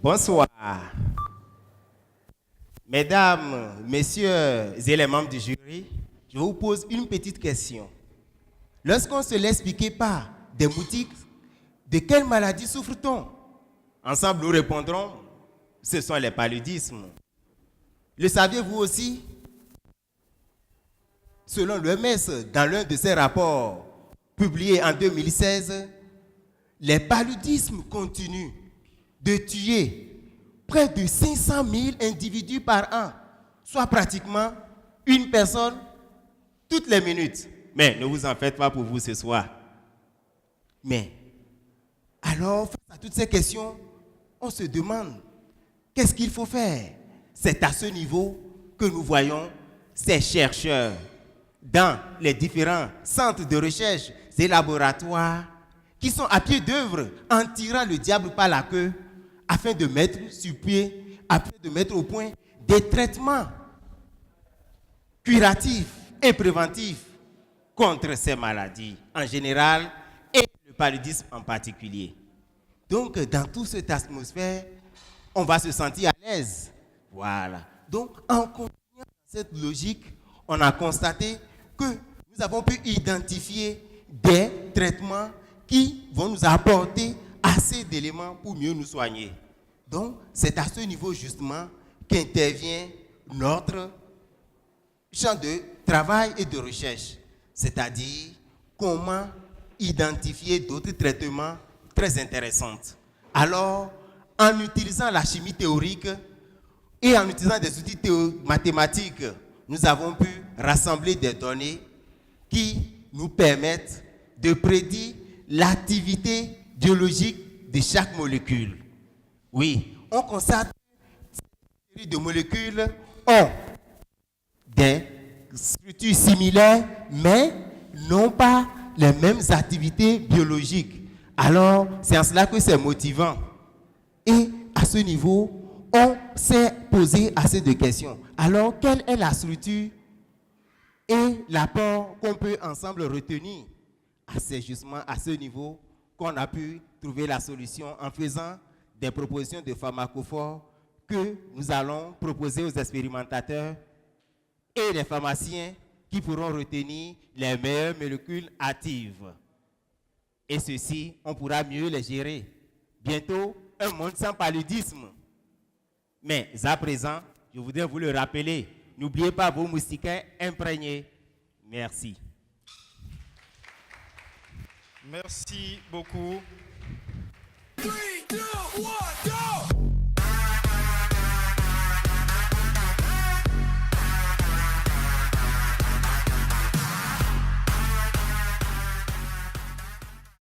Bonsoir. Mesdames, messieurs et les membres du jury, je vous pose une petite question. Lorsqu'on se laisse piquer par des moustiques, de quelle maladie souffre-t-on? Ensemble, nous répondrons, ce sont les paludismes. Le saviez-vous aussi? Selon l'OMS, dans l'un de ses rapports publiés en 2016, les paludismes continuent de tuer près de 500 000 individus par an, soit pratiquement une personne toutes les minutes. Mais ne vous en faites pas pour vous ce soir. Mais, alors, face à toutes ces questions, on se demande, qu'est-ce qu'il faut faire? C'est à ce niveau que nous voyons ces chercheurs dans les différents centres de recherche et laboratoires qui sont à pied d'œuvre en tirant le diable par la queue afin de mettre sur pied, afin de mettre au point des traitements curatifs et préventifs contre ces maladies en général et le paludisme en particulier. Donc, dans toute cette atmosphère, on va se sentir à l'aise. Voilà. Donc, en continuant cette logique, on a constaté que nous avons pu identifier des traitements qui vont nous apporter assez d'éléments pour mieux nous soigner. Donc, c'est à ce niveau justement qu'intervient notre champ de travail et de recherche, c'est-à-dire comment identifier d'autres traitements très intéressants. Alors, en utilisant la chimie théorique et en utilisant des outils mathématiques, nous avons pu rassembler des données qui nous permettent de prédire l'activité biologique de chaque molécule. Oui, on constate que cette série de molécules ont des structures similaires, mais n'ont pas les mêmes activités biologiques. Alors, c'est en cela que c'est motivant. Et à ce niveau, on s'est posé assez de questions. Alors, quelle est la structure et l'apport qu'on peut ensemble retenir? C'est justement à ce niveau qu'on a pu trouver la solution en faisant des propositions de pharmacophores que nous allons proposer aux expérimentateurs et les pharmaciens qui pourront retenir les meilleures molécules actives. Et ceci, on pourra mieux les gérer. Bientôt, un monde sans paludisme. Mais à présent, je voudrais vous le rappeler, n'oubliez pas vos moustiquaires imprégnés. Merci. Merci beaucoup.